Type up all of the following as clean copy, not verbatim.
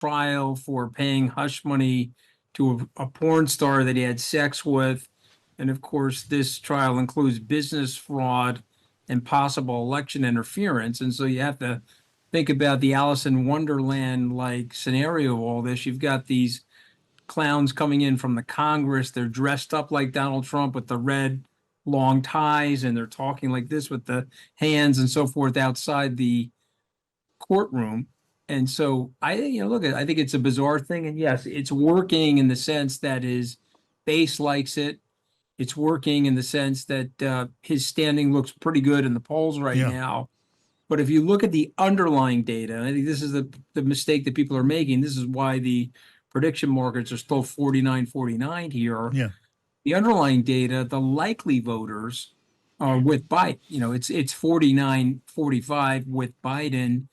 trial for paying hush money to a porn star that he had sex with. And of course, this trial includes business fraud and possible election interference. And so you have to think about the Alice in Wonderland like scenario of all this. You've got these clowns coming in from the Congress. They're dressed up like Donald Trump with the red long ties, and they're talking like this with the hands and so forth outside the courtroom. And so I think it's a bizarre thing. And yes, it's working in the sense that his base likes it. It's working in the sense that his standing looks pretty good in the polls right now. But if you look at the underlying data, and I think this is the mistake that people are making. This is why the prediction markets are still 49-49 here. Yeah. The underlying data, the likely voters are with Biden. It's 49-45 with Biden.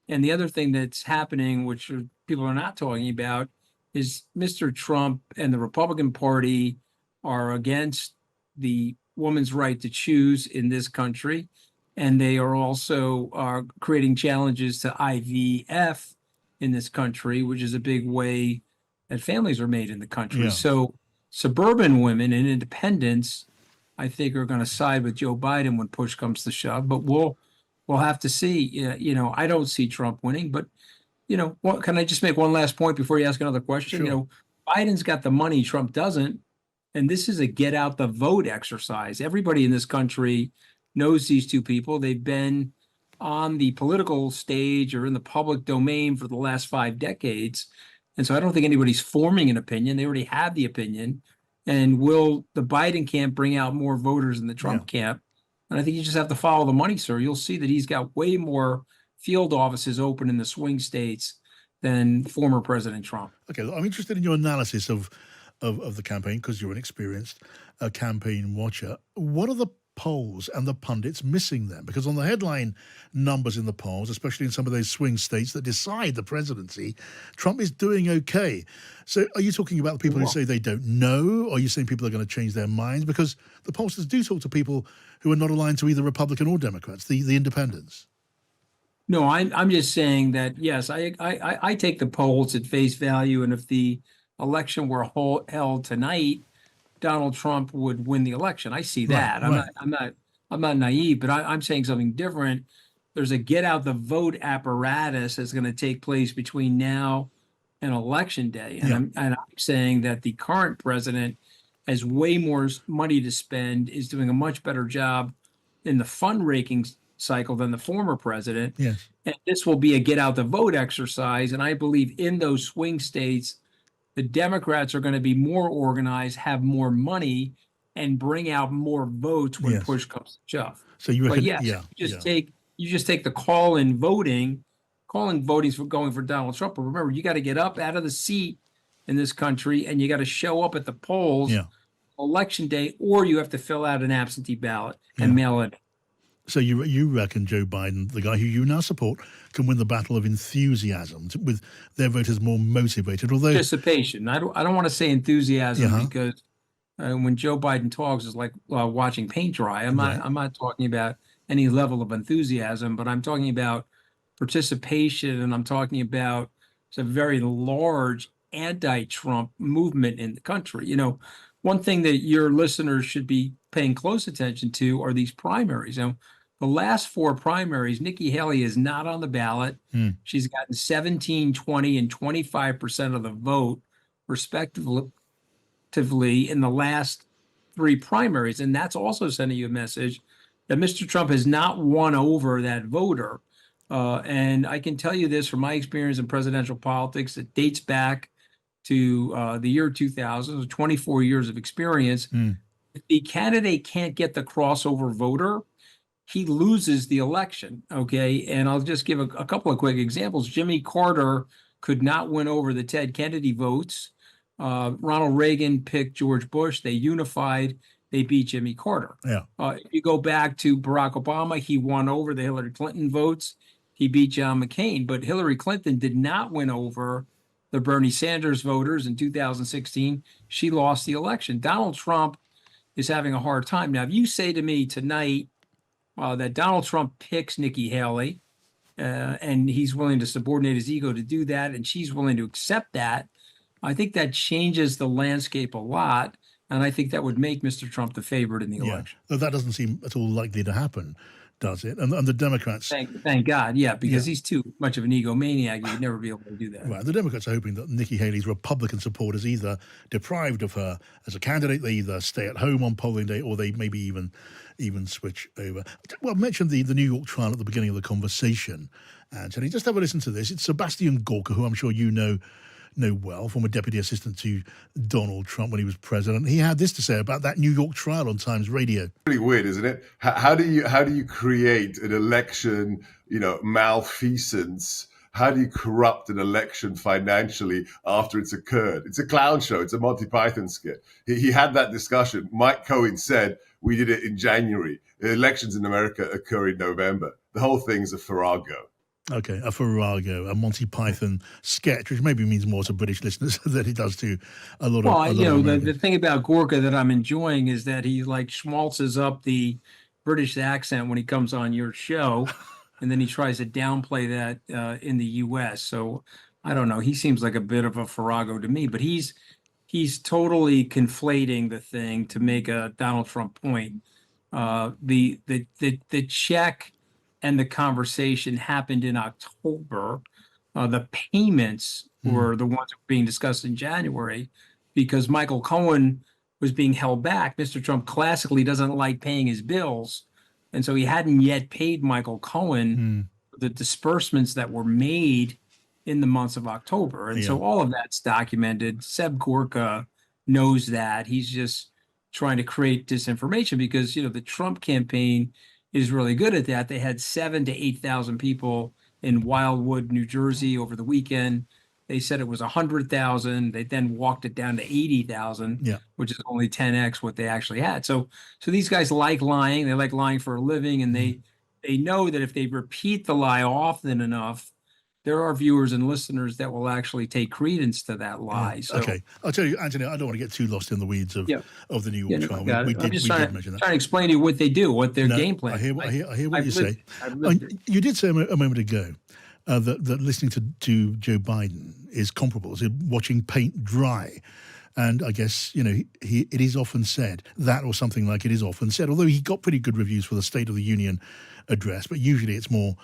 And the other thing that's happening, which people are not talking about, is Mr. Trump and the Republican Party are against the woman's right to choose in this country. And they are also creating challenges to IVF in this country, which is a big way that families are made in the country. Yeah. So suburban women and independents, I think, are going to side with Joe Biden when push comes to shove. But we'll have to see. I don't see Trump winning. But, can I just make one last point before you ask another question? Sure. Biden's got the money, Trump doesn't. And this is a get out the vote exercise. Everybody in this country knows these two people. They've been on the political stage or in the public domain for the last 5 decades. And so I don't think anybody's forming an opinion. They already have the opinion. And will the Biden camp bring out more voters than the Trump camp? And I think you just have to follow the money, sir. You'll see that he's got way more field offices open in the swing states than former President Trump. Okay, I'm interested in your analysis of the campaign because you're an experienced campaign watcher. What are the polls and the pundits missing then? Because on the headline numbers in the polls, especially in some of those swing states that decide the presidency, Trump is doing okay. So are you talking about the people who say they don't know? Or are you saying people are going to change their minds? Because the pollsters do talk to people who are not aligned to either Republican or Democrats, the independents. No, I'm just saying that, yes, I take the polls at face value. And if the election were held tonight, Donald Trump would win the election. I see that. Right. I'm not naive, but I'm saying something different. There's a get out the vote apparatus that's going to take place between now and election day. And I'm saying that the current president has way more money to spend, is doing a much better job in the fundraising cycle than the former president. Yes. And this will be a get out the vote exercise. And I believe in those swing states, the Democrats are going to be more organized, have more money, and bring out more votes when push comes to shove. So you reckon, you just take the calling voting for going for Donald Trump. But remember, you got to get up out of the seat in this country, and you got to show up at the polls election day, or you have to fill out an absentee ballot and mail it. So you reckon Joe Biden, the guy who you now support, can win the battle of enthusiasm with their voters more motivated? Although participation, I don't want to say enthusiasm because when Joe Biden talks, it's like watching paint dry. I'm not talking about any level of enthusiasm, but I'm talking about participation, and I'm talking about a very large anti-Trump movement in the country. One thing that your listeners should be paying close attention to are these primaries. The last 4 primaries, Nikki Haley is not on the ballot. She's gotten 17, 20, and 25% of the vote, respectively, in the last 3 primaries. And that's also sending you a message that Mr. Trump has not won over that voter. And I can tell you this from my experience in presidential politics, it dates back to the year 2000, 24 years of experience. If the candidate can't get the crossover voter, he loses the election, okay? And I'll just give a couple of quick examples. Jimmy Carter could not win over the Ted Kennedy votes. Ronald Reagan picked George Bush. They unified. They beat Jimmy Carter. If you go back to Barack Obama, he won over the Hillary Clinton votes. He beat John McCain. But Hillary Clinton did not win over the Bernie Sanders voters in 2016. She lost the election. Donald Trump is having a hard time. Now, if you say to me tonight that Donald Trump picks Nikki Haley and he's willing to subordinate his ego to do that, and she's willing to accept that, I think that changes the landscape a lot. And I think that would make Mr. Trump the favorite in the election. Though that doesn't seem at all likely to happen, does it? And the Democrats, thank God, because he's too much of an egomaniac. He would never be able to do that. Right, the Democrats are hoping that Nikki Haley's Republican supporters either deprived of her as a candidate, they either stay at home on polling day, or they maybe even switch over. Well, I mentioned the New York trial at the beginning of the conversation, Anthony. Just have a listen to this. It's Sebastian Gorka, who I'm sure you know well, former deputy assistant to Donald Trump when he was president. He had this to say about that New York trial on Times Radio. Pretty weird, isn't it? How do you create an election, malfeasance? How do you corrupt an election financially after it's occurred? It's a clown show. It's a Monty Python skit. He had that discussion. Mike Cohen said, we did it in January. Elections in America occur in November. The whole thing's a farrago. Okay, a farrago, a Monty Python sketch, which maybe means more to British listeners than it does to a lot of. The thing about Gorka that I'm enjoying is that he like schmaltzes up the British accent when he comes on your show, and then he tries to downplay that in the U.S. So I don't know. He seems like a bit of a farrago to me, but he's totally conflating the thing to make a Donald Trump point. The check and the conversation happened in October. The payments were the ones that were being discussed in January because Michael Cohen was being held back. Mr. Trump classically doesn't like paying his bills. And so he hadn't yet paid Michael Cohen the disbursements that were made in the months of October. And so all of that's documented. Seb Gorka knows that. He's just trying to create disinformation because, the Trump campaign is really good at that. They had 7,000 to 8,000 people in Wildwood, New Jersey over the weekend. They said it was 100,000. They then walked it down to 80,000, which is only 10x what they actually had. So these guys like lying. They like lying for a living, and they know that if they repeat the lie often enough, there are viewers and listeners that will actually take credence to that lie. So, okay, I'll tell you, Anthony, I don't want to get too lost in the weeds of the New York trial. We did mention that. Trying to explain to you what they do, what their game plan. I hear what you say. You did say a moment ago that listening to Joe Biden is comparable to watching paint dry. And I guess, it is often said, that or something like it is often said, although he got pretty good reviews for the State of the Union address, but usually it's more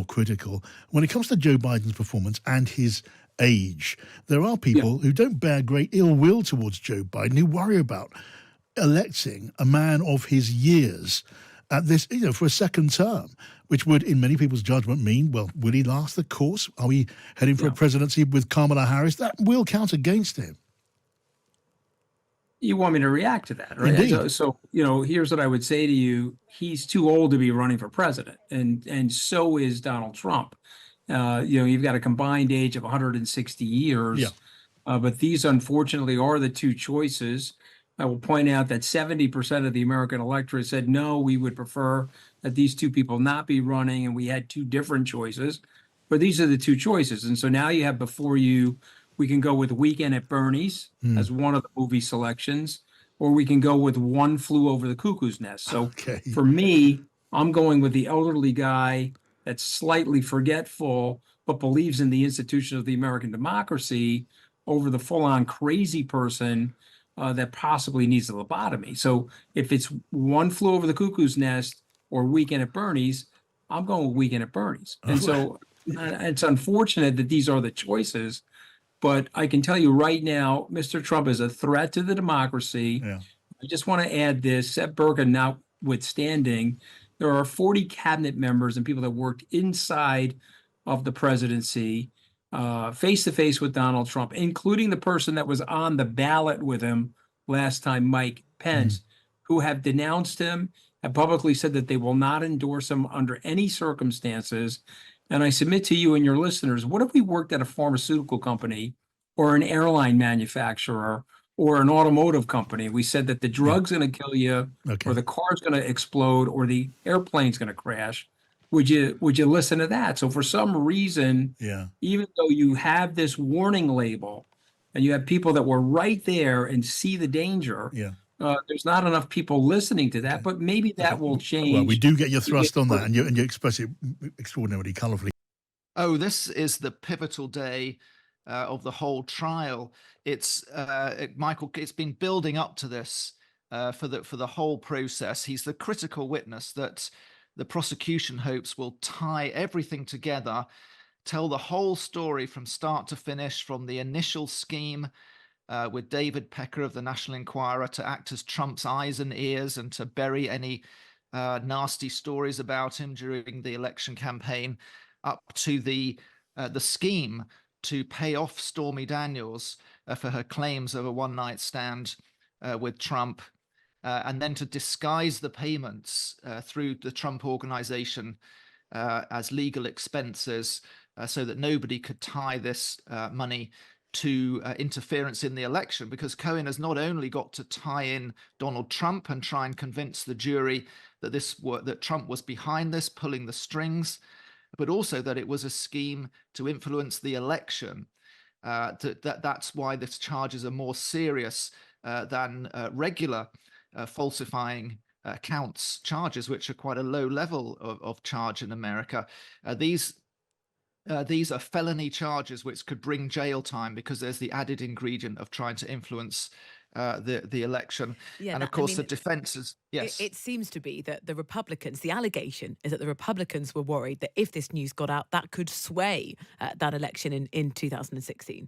critical. When it comes to Joe Biden's performance and his age, there are people who don't bear great ill will towards Joe Biden, who worry about electing a man of his years at this, for a second term, which would, in many people's judgment, mean, well, will he last the course? Are we heading for a presidency with Kamala Harris? That will count against him. You want me to react to that, right? Indeed. So here's what I would say to you. He's too old to be running for president, and so is Donald Trump. You've got a combined age of 160 years, but these unfortunately are the two choices. I will point out that 70% of the American electorate said, no, we would prefer that these two people not be running, and we had two different choices, but these are the two choices. And so now you have before you, we can go with Weekend at Bernie's as one of the movie selections, or we can go with One Flew Over the Cuckoo's Nest. So for me, I'm going with the elderly guy that's slightly forgetful, but believes in the institution of the American democracy over the full-on crazy person that possibly needs a lobotomy. So if it's One Flew Over the Cuckoo's Nest or Weekend at Bernie's, I'm going with Weekend at Bernie's. And so it's unfortunate that these are the choices. But I can tell you right now, Mr. Trump is a threat to the democracy. I just want to add this, Seb Gorka notwithstanding, there are 40 cabinet members and people that worked inside of the presidency face-to-face with Donald Trump, including the person that was on the ballot with him last time, Mike Pence, who have denounced him, have publicly said that they will not endorse him under any circumstances. And I submit to you and your listeners, what if we worked at a pharmaceutical company or an airline manufacturer or an automotive company? We said that the drug's going to kill you, or the car's going to explode, or the airplane's going to crash. Would you listen to that? So for some reason, even though you have this warning label and you have people that were right there and see the danger, There's not enough people listening to that, Okay. but maybe that will change. Well, we do get your thrust on that, and you you express it extraordinarily colourfully. Oh, this is the pivotal day of the whole trial. Michael. It's been building up to this for the whole process. He's the critical witness that the prosecution hopes will tie everything together, tell the whole story from start to finish, from the initial scheme with David Pecker of the National Enquirer to act as Trump's eyes and ears and to bury any nasty stories about him during the election campaign, up to the scheme to pay off Stormy Daniels for her claims of a one-night stand with Trump, and then to disguise the payments through the Trump organization as legal expenses so that nobody could tie this money to interference in the election, because Cohen has not only got to tie in Donald Trump and try and convince the jury that that Trump was behind this, pulling the strings, but also that it was a scheme to influence the election. That's why the charges are more serious than regular falsifying counts charges, which are quite a low level of charge in America. These are felony charges which could bring jail time, because there's the added ingredient of trying to influence the election. Yeah, and of course, the defense is, yes. It seems to be that the Republicans, the allegation is that the Republicans were worried that if this news got out, that could sway that election in 2016.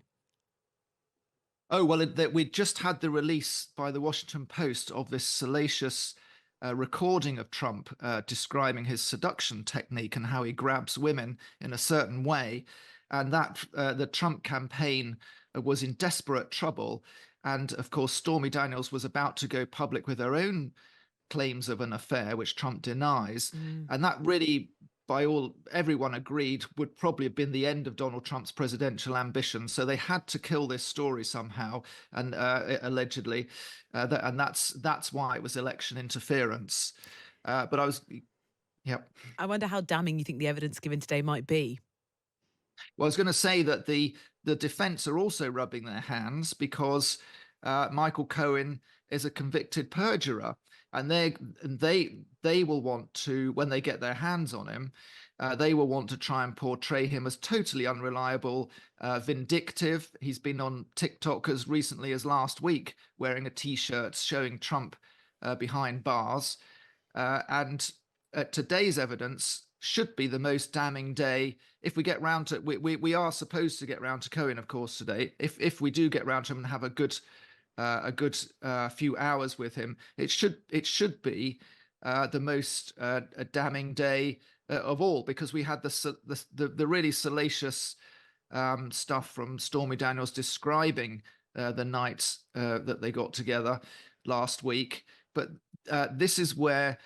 Oh, well, we just had the release by the Washington Post of this salacious recording of Trump describing his seduction technique and how he grabs women in a certain way. And that the Trump campaign was in desperate trouble. And of course, Stormy Daniels was about to go public with her own claims of an affair, which Trump denies. And that really, everyone agreed, would probably have been the end of Donald Trump's presidential ambition. So they had to kill this story somehow, and allegedly, and that's why it was election interference. But I wonder how damning you think the evidence given today might be. Well, I was going to say that the defense are also rubbing their hands, because Michael Cohen is a convicted perjurer, and they will want to, when they get their hands on him, they will want to try and portray him as totally unreliable, vindictive. He's been on TikTok as recently as last week wearing a T-shirt showing Trump behind bars, and today's evidence should be the most damning day. If we get round to, we are supposed to get round to Cohen, of course, today. If we do get round to him and have a good few hours with him, it should be the most damning day of all, because we had the really salacious stuff from Stormy Daniels describing the night that they got together last week. But this is where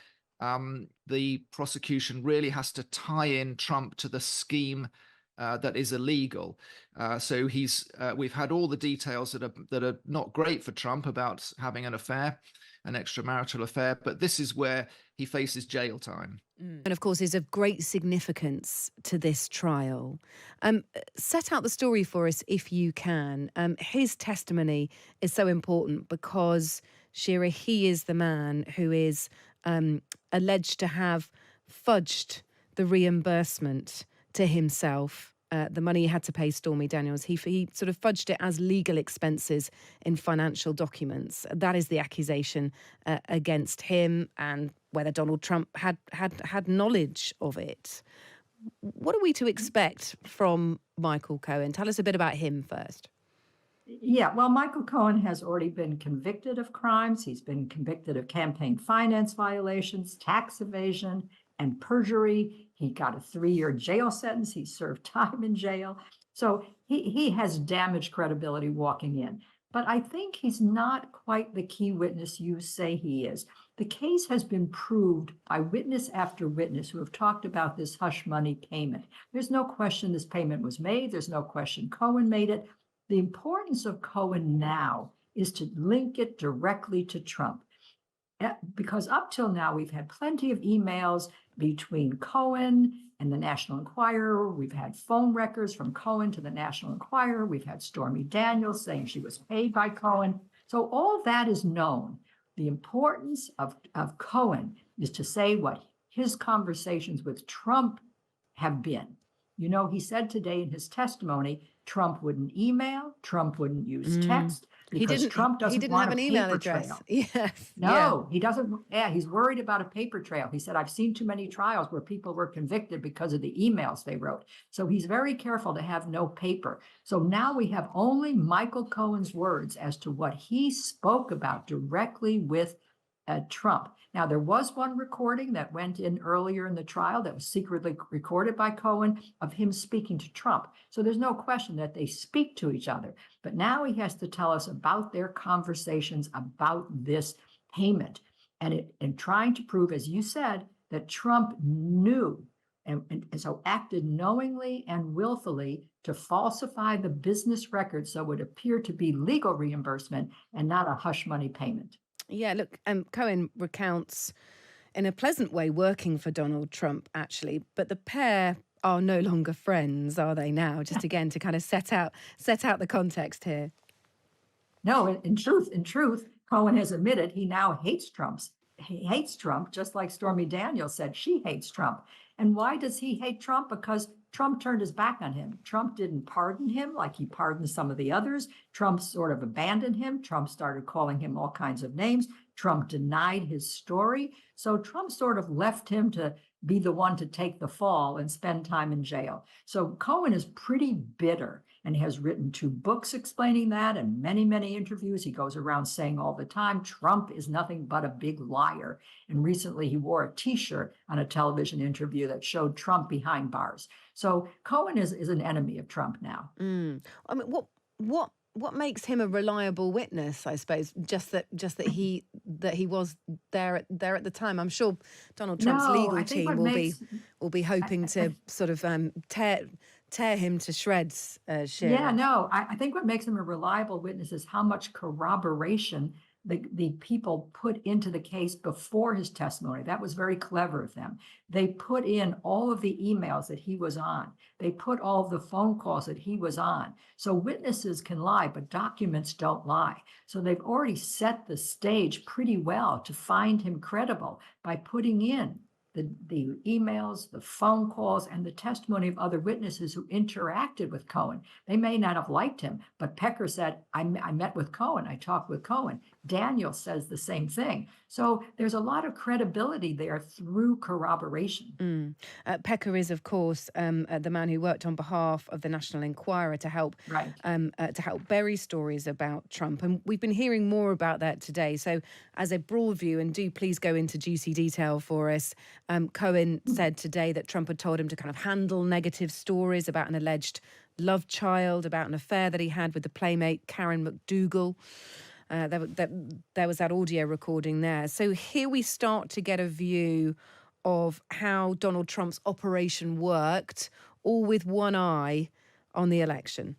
the prosecution really has to tie in Trump to the scheme that is illegal. So we've had all the details that are not great for Trump about having an affair, an extramarital affair, but this is where he faces jail time. And of course is of great significance to this trial. Set out the story for us if you can. His testimony is so important because, Shira, he is the man who is alleged to have fudged the reimbursement to himself, the money he had to pay Stormy Daniels. He sort of fudged it as legal expenses in financial documents. That is the accusation against him, and whether Donald Trump had knowledge of it. What are we to expect from Michael Cohen? Tell us a bit about him first. Yeah, well, Michael Cohen has already been convicted of crimes. He's been convicted of campaign finance violations, tax evasion, and perjury. He got a 3-year jail sentence. He served time in jail. So he has damaged credibility walking in. But I think he's not quite the key witness you say he is. The case has been proved by witness after witness who have talked about this hush money payment. There's no question this payment was made. There's no question Cohen made it. The importance of Cohen now is to link it directly to Trump. Because up till now, we've had plenty of emails between Cohen and the National Enquirer. We've had phone records from Cohen to the National Enquirer. We've had Stormy Daniels saying she was paid by Cohen. So all that is known. The importance of Cohen is to say what his conversations with Trump have been. You know, he said today in his testimony, Trump wouldn't email, Trump wouldn't use text because Trump doesn't want have a an email paper address. trail. Yes. No, he doesn't. Yeah, he's worried about a paper trail. He said, I've seen too many trials where people were convicted because of the emails they wrote. So he's very careful to have no paper. So now we have only Michael Cohen's words as to what he spoke about directly with Trump. Now, there was one recording that went in earlier in the trial that was secretly recorded by Cohen of him speaking to Trump. So there's no question that they speak to each other. But now he has to tell us about their conversations about this payment and trying to prove, as you said, that Trump knew and so acted knowingly and willfully to falsify the business record so it would appear to be legal reimbursement and not a hush money payment. Yeah, look, Cohen recounts in a pleasant way working for Donald Trump, actually, but the pair are no longer friends, are they now? Just again to kind of set out the context here. No, in truth, Cohen has admitted he now hates He hates Trump, just like Stormy Daniels said she hates Trump. And why does he hate Trump? Because Trump turned his back on him. Trump didn't pardon him like he pardoned some of the others. Trump sort of abandoned him. Trump started calling him all kinds of names. Trump denied his story. So Trump sort of left him to be the one to take the fall and spend time in jail. So Cohen is pretty bitter and has written 2 books explaining that and many, many interviews. He goes around saying all the time, Trump is nothing but a big liar. And recently he wore a T-shirt on a television interview that showed Trump behind bars. So Cohen is an enemy of Trump now. I mean, what makes him a reliable witness? I suppose just that he was there at the time. I'm sure Donald Trump's legal team will be hoping to sort of tear him to shreds. Shira. Yeah, no, I think what makes him a reliable witness is how much corroboration the people put into the case before his testimony. That was very clever of them. They put in all of the emails that he was on. They put all of the phone calls that he was on. So witnesses can lie, but documents don't lie. So they've already set the stage pretty well to find him credible by putting in the emails, the phone calls, and the testimony of other witnesses who interacted with Cohen. They may not have liked him, but Pecker said, I met with Cohen, I talked with Cohen. Daniel says the same thing. So there's a lot of credibility there through corroboration. Pecker is, of course, the man who worked on behalf of the National Enquirer to help bury stories about Trump. And we've been hearing more about that today. So as a broad view, and do please go into juicy detail for us, Cohen said today that Trump had told him to kind of handle negative stories about an alleged love child, about an affair that he had with the playmate Karen McDougal. There was that audio recording there. So here we start to get a view of how Donald Trump's operation worked, all with one eye on the election.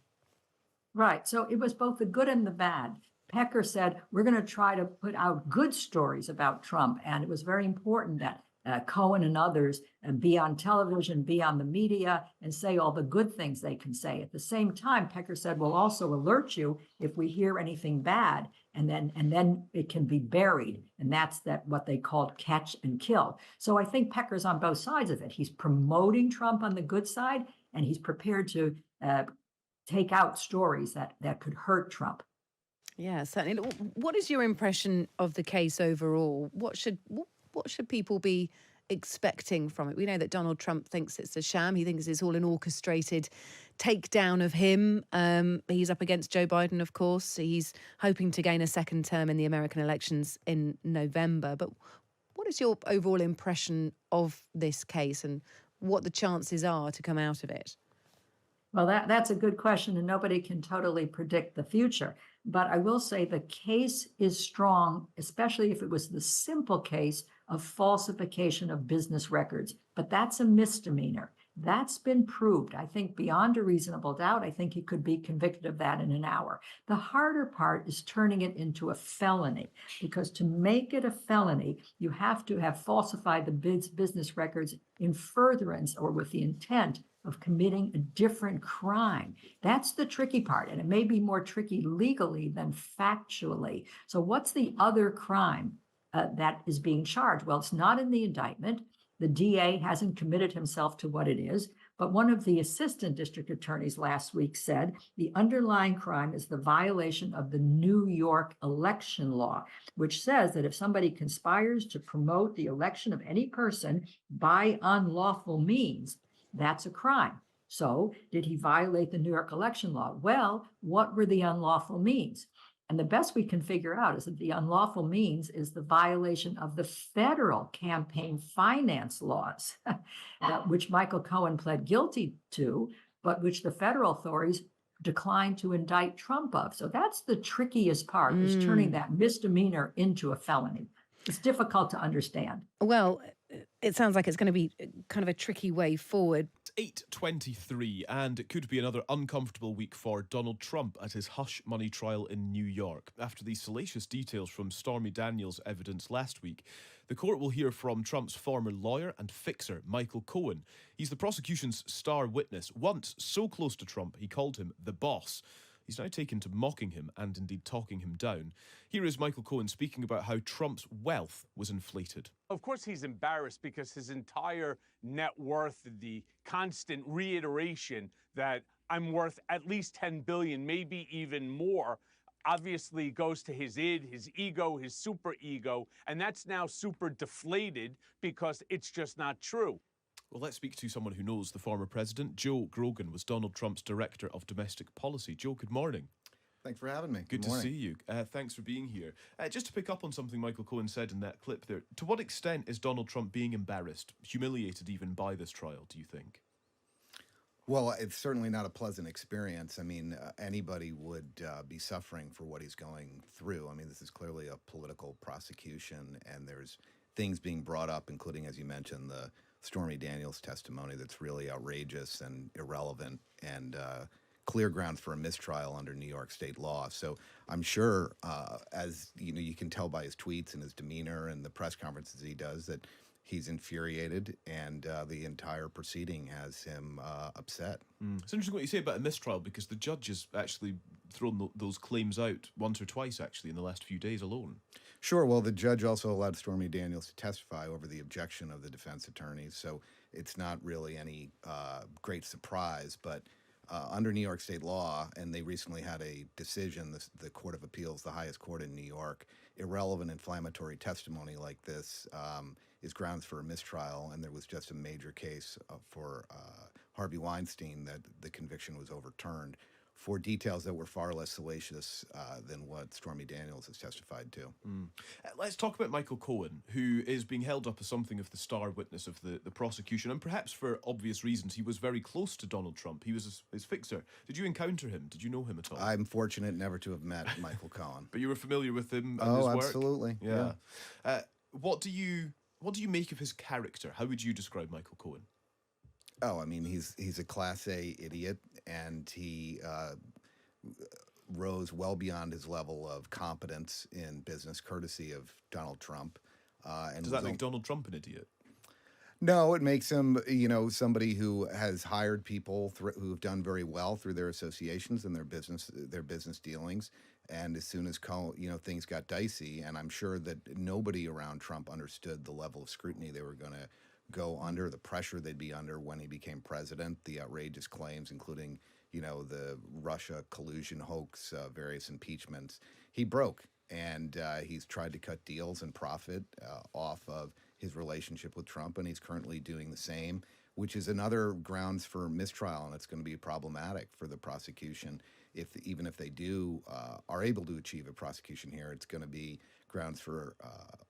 Right. So it was both the good and the bad. Pecker said, we're going to try to put out good stories about Trump. And it was very important that Cohen and others be on television, be on the media, and say all the good things they can say. At the same time, Pecker said, we'll also alert you if we hear anything bad, and then it can be buried. And that's what they called catch and kill. So I think Pecker's on both sides of it. He's promoting Trump on the good side, and he's prepared to take out stories that could hurt Trump. Yeah, certainly. What is your impression of the case overall? What should people be expecting from it? We know that Donald Trump thinks it's a sham. He thinks it's all an orchestrated takedown of him. He's up against Joe Biden, of course. He's hoping to gain a second term in the American elections in November. But what is your overall impression of this case and what the chances are to come out of it? Well, that's a good question, and nobody can totally predict the future. But I will say the case is strong, especially if it was the simple case of falsification of business records. But that's a misdemeanor. That's been proved, I think, beyond a reasonable doubt. I think he could be convicted of that in an hour. The harder part is turning it into a felony, because to make it a felony, you have to have falsified the business records in furtherance or with the intent of committing a different crime. That's the tricky part, and it may be more tricky legally than factually. So what's the other crime that is being charged? Well, it's not in the indictment. The DA hasn't committed himself to what it is, but one of the assistant district attorneys last week said the underlying crime is the violation of the New York election law, which says that if somebody conspires to promote the election of any person by unlawful means, that's a crime. So did he violate the New York election law? Well, what were the unlawful means? And the best we can figure out is that the unlawful means is the violation of the federal campaign finance laws, which Michael Cohen pled guilty to, but which the federal authorities declined to indict Trump of. So that's the trickiest part, is turning that misdemeanor into a felony. It's difficult to understand. Well, it sounds like it's going to be kind of a tricky way forward. 8:23, and it could be another uncomfortable week for Donald Trump at his hush money trial in New York. After the salacious details from Stormy Daniels' evidence last week, the court will hear from Trump's former lawyer and fixer, Michael Cohen. He's the prosecution's star witness, once so close to Trump he called him the boss. He's now taken to mocking him and indeed talking him down. Here is Michael Cohen speaking about how Trump's wealth was inflated. Of course, he's embarrassed because his entire net worth, the constant reiteration that I'm worth at least 10 billion, maybe even more, obviously goes to his id, his ego, his super ego, and that's now super deflated because it's just not true. Well, let's speak to someone who knows the former president. Joe Grogan was Donald Trump's director of domestic policy. Joe, good morning. Thanks for having me. Good to see you. Thanks for being here. Just to pick up on something Michael Cohen said in that clip there, to what extent is Donald Trump being embarrassed, humiliated even by this trial, do you think? Well, it's certainly not a pleasant experience. I mean, anybody would be suffering for what he's going through. I mean, this is clearly a political prosecution, and there's things being brought up, including, as you mentioned, the Stormy Daniels testimony that's really outrageous and irrelevant, and clear grounds for a mistrial under New York state law. So I'm sure, as you know, you can tell by his tweets and his demeanor and the press conferences he does, that he's infuriated, and the entire proceeding has him upset. It's interesting what you say about a mistrial, because the judge has actually thrown those claims out once or twice, actually, in the last few days alone. Sure. Well, the judge also allowed Stormy Daniels to testify over the objection of the defense attorneys, so it's not really any great surprise, but under New York state law, and they recently had a decision, the Court of Appeals, the highest court in New York, irrelevant inflammatory testimony like this is grounds for a mistrial, and there was just a major case for Harvey Weinstein that the conviction was overturned for details that were far less salacious than what Stormy Daniels has testified to. Let's talk about Michael Cohen, who is being held up as something of the star witness of the prosecution, and perhaps for obvious reasons. He was very close to Donald Trump. He was his fixer. Did you encounter him? Did you know him at all? I'm fortunate never to have met Michael Cohen. But you were familiar with him and his work? Oh, absolutely. Yeah. What do you make of his character? How would you describe Michael Cohen? Oh, I mean, he's a Class A idiot, and he rose well beyond his level of competence in business, courtesy of Donald Trump. And does that make Donald Trump an idiot? No, it makes him, somebody who has hired people who have done very well through their associations and their business dealings. And as soon as things got dicey, and I'm sure that nobody around Trump understood the level of scrutiny they were going to go under, the pressure they'd be under when he became president, the outrageous claims, including, the Russia collusion hoax, various impeachments. He broke, and he's tried to cut deals and profit off of his relationship with Trump, and he's currently doing the same, which is another grounds for mistrial, and it's going to be problematic for the prosecution. Even if they are able to achieve a prosecution here, it's going to be grounds for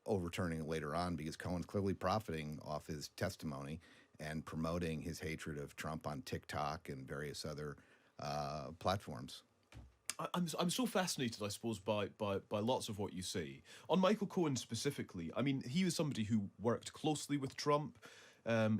overturning it later on, because Cohen's clearly profiting off his testimony and promoting his hatred of Trump on TikTok and various other platforms. I'm so fascinated, I suppose, by lots of what you say. On Michael Cohen specifically, I mean, he was somebody who worked closely with Trump.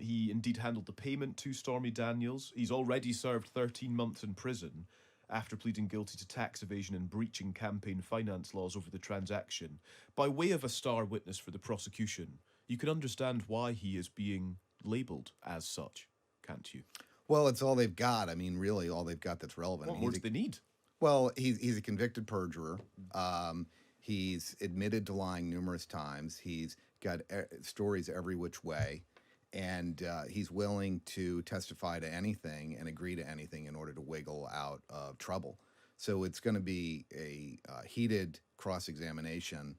He indeed handled the payment to Stormy Daniels. He's already served 13 months in prison after pleading guilty to tax evasion and breaching campaign finance laws over the transaction. By way of a star witness for the prosecution, you can understand why he is being labelled as such, can't you? Well, it's all they've got. I mean, really, all they've got that's relevant. What more do they need? Well, he's a convicted perjurer. He's admitted to lying numerous times. He's got stories every which way, and he's willing to testify to anything and agree to anything in order to wiggle out of trouble. So it's going to be a heated cross-examination,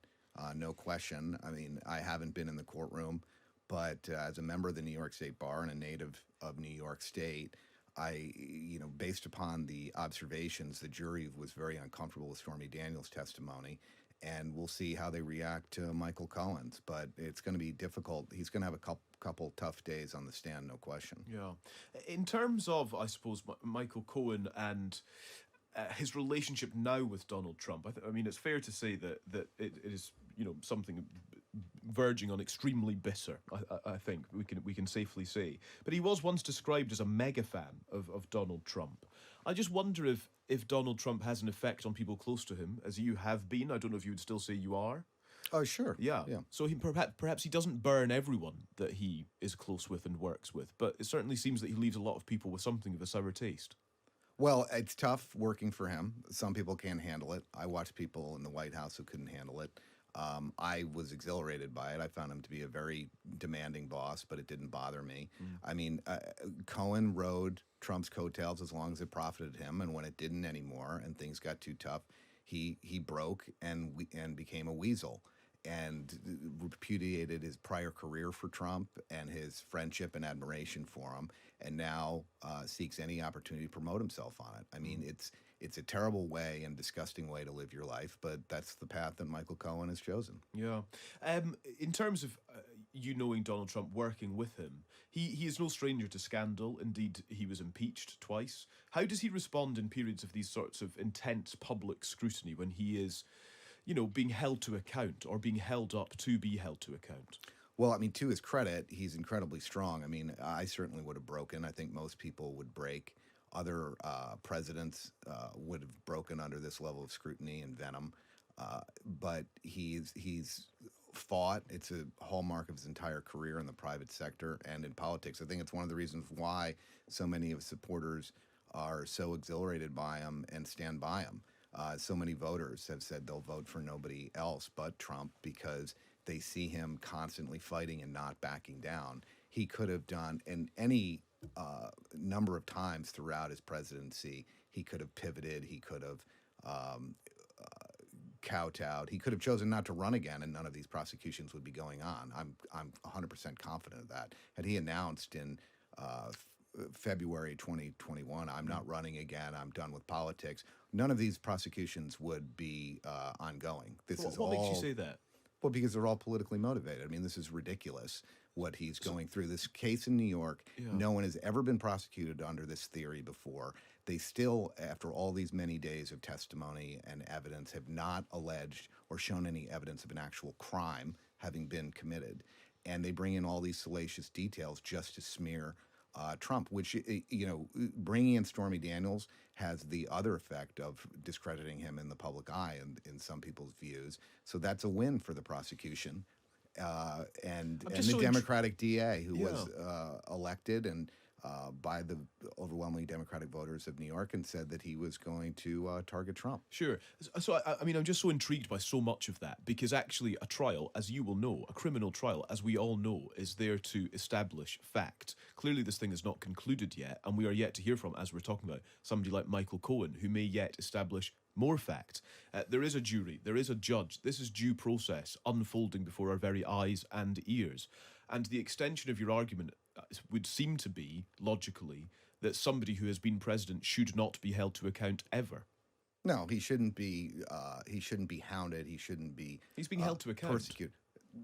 no question. I mean, I haven't been in the courtroom, but as a member of the New York State Bar and a native of New York State, based upon the observations, the jury was very uncomfortable with Stormy Daniels' testimony, and we'll see how they react to Michael Cohen's. But it's going to be difficult. He's going to have a couple tough days on the stand, no question. Yeah. In terms of, I suppose, Michael Cohen and his relationship now with Donald Trump, I mean, it's fair to say that it is, something verging on extremely bitter. I think we can safely say. But he was once described as a mega fan of Donald Trump. I just wonder if Donald Trump has an effect on people close to him, as you have been. I don't know if you would still say you are. Oh, sure. Yeah. So perhaps he doesn't burn everyone that he is close with and works with, but it certainly seems that he leaves a lot of people with something of a sour taste. Well, it's tough working for him. Some people can't handle it. I watched people in the White House who couldn't handle it. I was exhilarated by it. I found him to be a very demanding boss, but it didn't bother me. I mean, Cohen rode Trump's coattails as long as it profited him, and when it didn't anymore and things got too tough, he broke and became a weasel, and repudiated his prior career for Trump and his friendship and admiration for him, and now seeks any opportunity to promote himself on it. I mean, it's a terrible way and disgusting way to live your life, but that's the path that Michael Cohen has chosen. Yeah. In terms of you knowing Donald Trump, working with him, he is no stranger to scandal. Indeed, he was impeached twice. How does he respond in periods of these sorts of intense public scrutiny when he is, being held to account or being held up to be held to account? Well, I mean, to his credit, he's incredibly strong. I mean, I certainly would have broken. I think most people would break. Other presidents would have broken under this level of scrutiny and venom. But he's fought. It's a hallmark of his entire career in the private sector and in politics. I think it's one of the reasons why so many of his supporters are so exhilarated by him and stand by him. So many voters have said they'll vote for nobody else but Trump because they see him constantly fighting and not backing down. He could have done, in any number of times throughout his presidency, he could have pivoted, he could have kowtowed, he could have chosen not to run again, and none of these prosecutions would be going on. I'm 100% confident of that. Had he announced in February 2021, I'm not running again, I'm done with politics, none of these prosecutions would be ongoing. What makes you say that? Well, because they're all politically motivated. I mean, this is ridiculous what he's going through. This case in New York, no one has ever been prosecuted under this theory before. They still, after all these many days of testimony and evidence, have not alleged or shown any evidence of an actual crime having been committed. And they bring in all these salacious details just to smear Trump, which, bringing in Stormy Daniels has the other effect of discrediting him in the public eye and in some people's views. So that's a win for the prosecution and the Democratic DA who was elected and by the overwhelmingly Democratic voters of New York and said that he was going to target Trump. Sure. So, I mean, I'm just so intrigued by so much of that because actually a trial, as you will know, a criminal trial, as we all know, is there to establish fact. Clearly, this thing is not concluded yet, and we are yet to hear from, as we're talking about, somebody like Michael Cohen, who may yet establish more fact. There is a jury, there is a judge. This is due process unfolding before our very eyes and ears. And the extension of your argument would seem to be, logically, that somebody who has been president should not be held to account ever. No, he shouldn't be. He shouldn't be hounded. He shouldn't be. He's being held to account. Persecuted.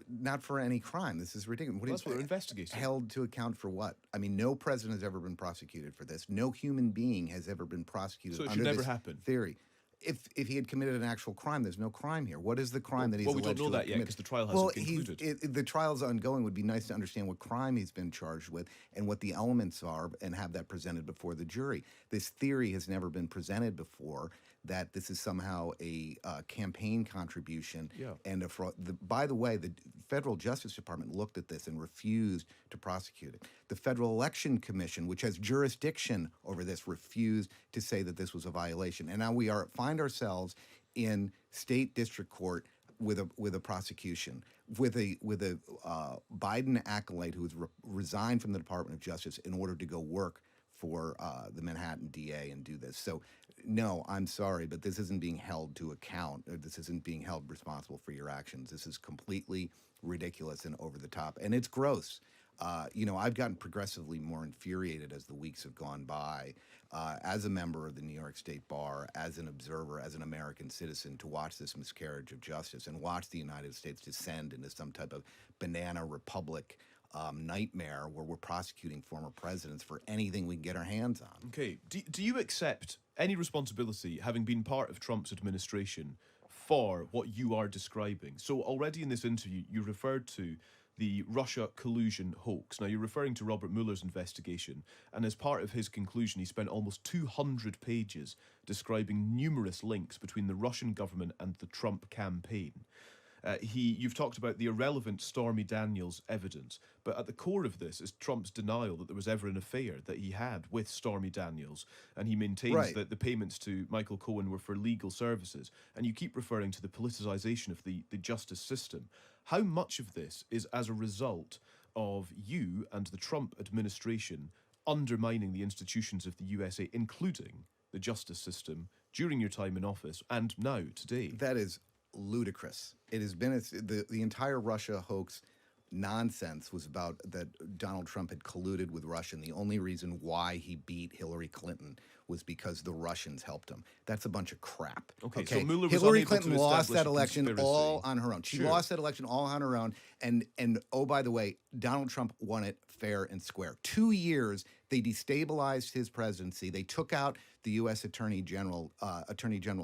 Not for any crime. This is ridiculous. That's what we're investigating. Held to account for what? I mean, no president has ever been prosecuted for this. No human being has ever been prosecuted so it under should never this happen. Theory. If he had committed an actual crime, there's no crime here. What is the crime that he's alleged to have committed? Well, we don't know that yet because the trial hasn't concluded. The trial's ongoing. It would be nice to understand what crime he's been charged with and what the elements are and have that presented before the jury. This theory has never been presented before that this is somehow a campaign contribution and a fraud. By the way, the federal Justice Department looked at this and refused to prosecute it. The Federal Election Commission, which has jurisdiction over this, refused to say that this was a violation. And now we find ourselves in state district court with a prosecution, with a Biden acolyte who has resigned from the Department of Justice in order to go work for the Manhattan DA and do this. So, no, I'm sorry, but this isn't being held to account. Or this isn't being held responsible for your actions. This is completely ridiculous and over the top, and it's gross. I've gotten progressively more infuriated as the weeks have gone by, as a member of the New York State Bar, as an observer, as an American citizen, to watch this miscarriage of justice and watch the United States descend into some type of banana republic nightmare where we're prosecuting former presidents for anything we can get our hands on. Okay. Do you accept any responsibility, having been part of Trump's administration, for what you are describing? So already in this interview, you referred to the Russia collusion hoax. Now, you're referring to Robert Mueller's investigation, and as part of his conclusion, he spent almost 200 pages describing numerous links between the Russian government and the Trump campaign. You've talked about the irrelevant Stormy Daniels evidence, but at the core of this is Trump's denial that there was ever an affair that he had with Stormy Daniels, and he maintains that the payments to Michael Cohen were for legal services, and you keep referring to the politicization of the justice system. How much of this is as a result of you and the Trump administration undermining the institutions of the USA, including the justice system, during your time in office and now, today? That is ludicrous. It has been the entire Russia hoax nonsense was about that Donald Trump had colluded with Russia, and the only reason why he beat Hillary Clinton was because the Russians helped him. That's a bunch of crap. Okay. So Mueller was Hillary unable Clinton to lost that establish a election conspiracy. all on her own. She lost that election all on her own. And oh, by the way, Donald Trump won it fair and square. 2 years, they destabilized his presidency. They took out the U.S. Attorney General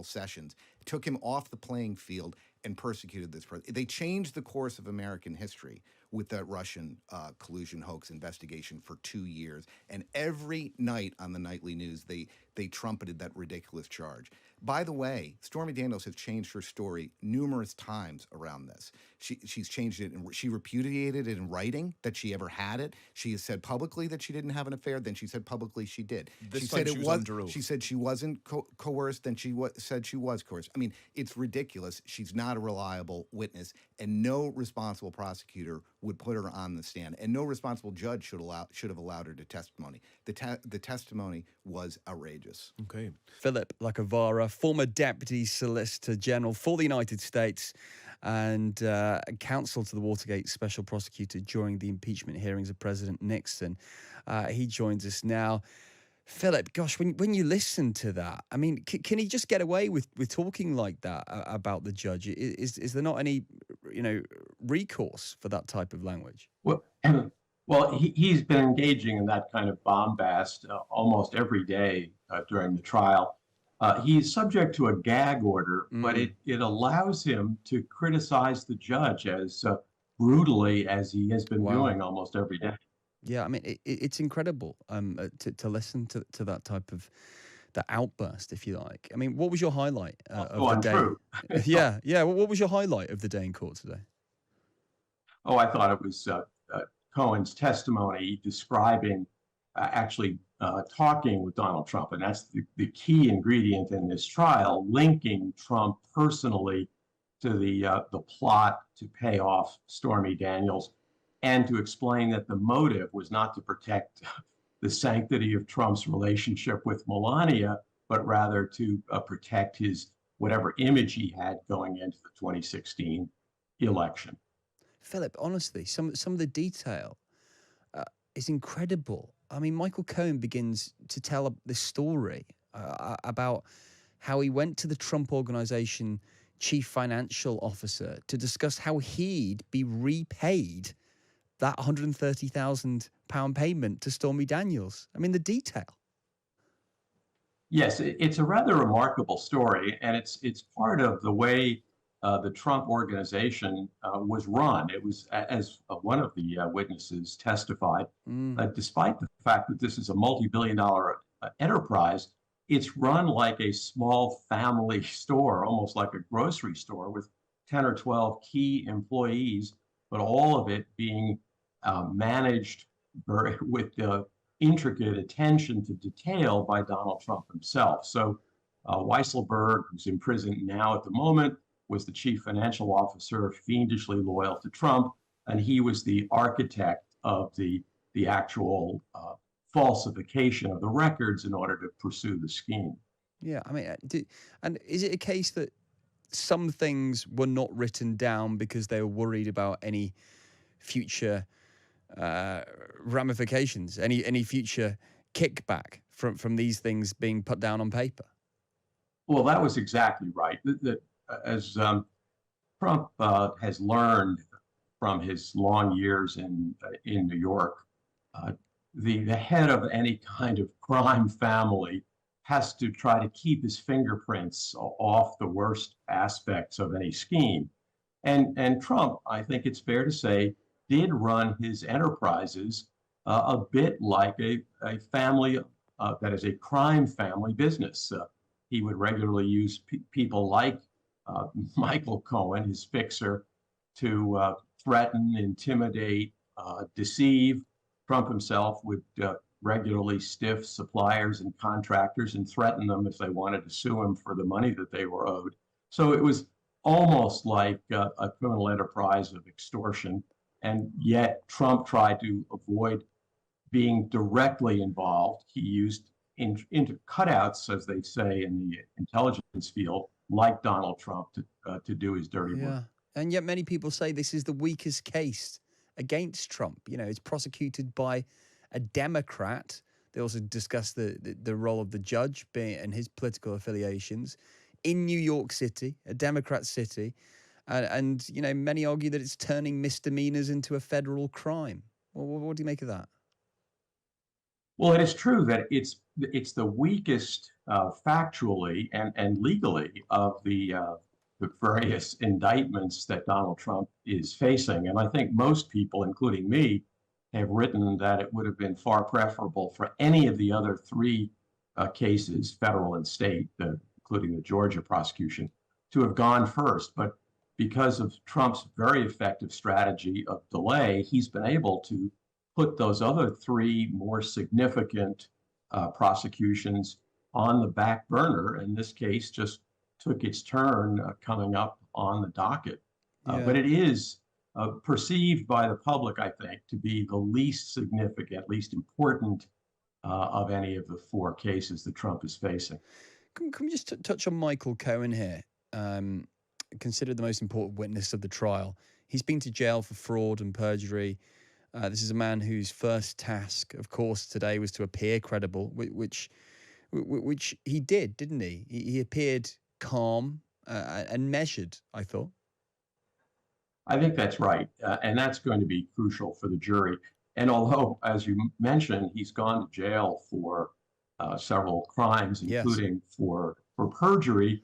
Sessions, took him off the playing field, and persecuted this president. They changed the course of American history with that Russian collusion hoax investigation for 2 years. And every night on the nightly news, they trumpeted that ridiculous charge. By the way, Stormy Daniels has changed her story numerous times around this. She's changed it, and she repudiated it in writing that she ever had it. She has said publicly that she didn't have an affair. Then she said publicly she did. She said it was under oath. She said she wasn't coerced. Then she said she was coerced. I mean, it's ridiculous. She's not a reliable witness, and no responsible prosecutor would put her on the stand, and no responsible judge should have allowed her to testimony. The testimony was outrageous. Okay. Philip Lacavara, former Deputy Solicitor General for the United States and counsel to the Watergate Special Prosecutor during the impeachment hearings of President Nixon. He joins us now. Philip, gosh, when you listen to that, I mean, can he just get away with talking like that about the judge? Is there not any, recourse for that type of language? Well, he's been engaging in that kind of bombast almost every day during the trial. He's subject to a gag order, but it allows him to criticize the judge as brutally as he has been doing almost every day. Yeah, I mean, it's incredible to listen to that type of that outburst, if you like. I mean, what was your highlight of the day? Untrue. Yeah. What was your highlight of the day in court today? Oh, I thought it was Cohen's testimony describing actually talking with Donald Trump, and that's the key ingredient in this trial, linking Trump personally to the plot to pay off Stormy Daniels, and to explain that the motive was not to protect the sanctity of Trump's relationship with Melania, but rather to protect his whatever image he had going into the 2016 election. Philip, honestly, some of the detail is incredible. I mean, Michael Cohen begins to tell this story about how he went to the Trump Organization chief financial officer to discuss how he'd be repaid that £130,000 payment to Stormy Daniels. I mean, the detail. Yes, it's a rather remarkable story, and it's part of the way the Trump Organization was run. It was, as one of the witnesses testified, despite the fact that this is a multi-billion-dollar enterprise, it's run like a small family store, almost like a grocery store, with 10 or 12 key employees but all of it being managed with intricate attention to detail by Donald Trump himself. So Weisselberg, who's in prison now at the moment, was the chief financial officer, fiendishly loyal to Trump, and he was the architect of the actual falsification of the records in order to pursue the scheme. Yeah, I mean, and is it a case that some things were not written down because they were worried about any future ramifications, any future kickback from these things being put down on paper? Well, that was exactly right. As Trump has learned from his long years in New York, the head of any kind of crime family has to try to keep his fingerprints off the worst aspects of any scheme. And Trump, I think it's fair to say, did run his enterprises a bit like a family that is a crime family business. He would regularly use people like Michael Cohen, his fixer, to threaten, intimidate, deceive. Trump himself would regularly stiff suppliers and contractors and threaten them if they wanted to sue him for the money that they were owed. So it was almost like a criminal enterprise of extortion. And yet Trump tried to avoid being directly involved. He used into cutouts, as they say in the intelligence field, like Donald Trump to do his dirty work. And yet many people say this is the weakest case against Trump. You know, it's prosecuted by a Democrat. They also discuss the role of the judge and his political affiliations in New York City, a Democrat city. And you know, many argue that it's turning misdemeanors into a federal crime. Well, what do you make of that? Well, it is true that it's the weakest factually and legally of the various indictments that Donald Trump is facing. And I think most people, including me, have written that it would have been far preferable for any of the other three cases, federal and state, including the Georgia prosecution, to have gone first. But because of Trump's very effective strategy of delay, he's been able to put those other three more significant prosecutions on the back burner. And this case just took its turn coming up on the docket. But it is perceived by the public, I think, to be the least significant, least important of any of the four cases that Trump is facing. Can we just touch on Michael Cohen here? Considered the most important witness of the trial. He's been to jail for fraud and perjury. This is a man whose first task, of course, today was to appear credible, which he did, didn't he? He appeared calm and measured, I thought. I think that's right. And that's going to be crucial for the jury. And although, as you mentioned, he's gone to jail for several crimes, including for perjury,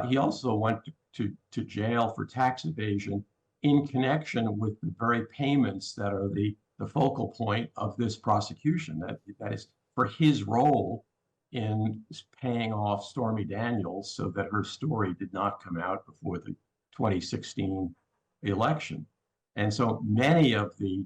he also went to jail for tax evasion in connection with the very payments that are the focal point of this prosecution. That is for his role in paying off Stormy Daniels so that her story did not come out before the 2016 election. And so many of the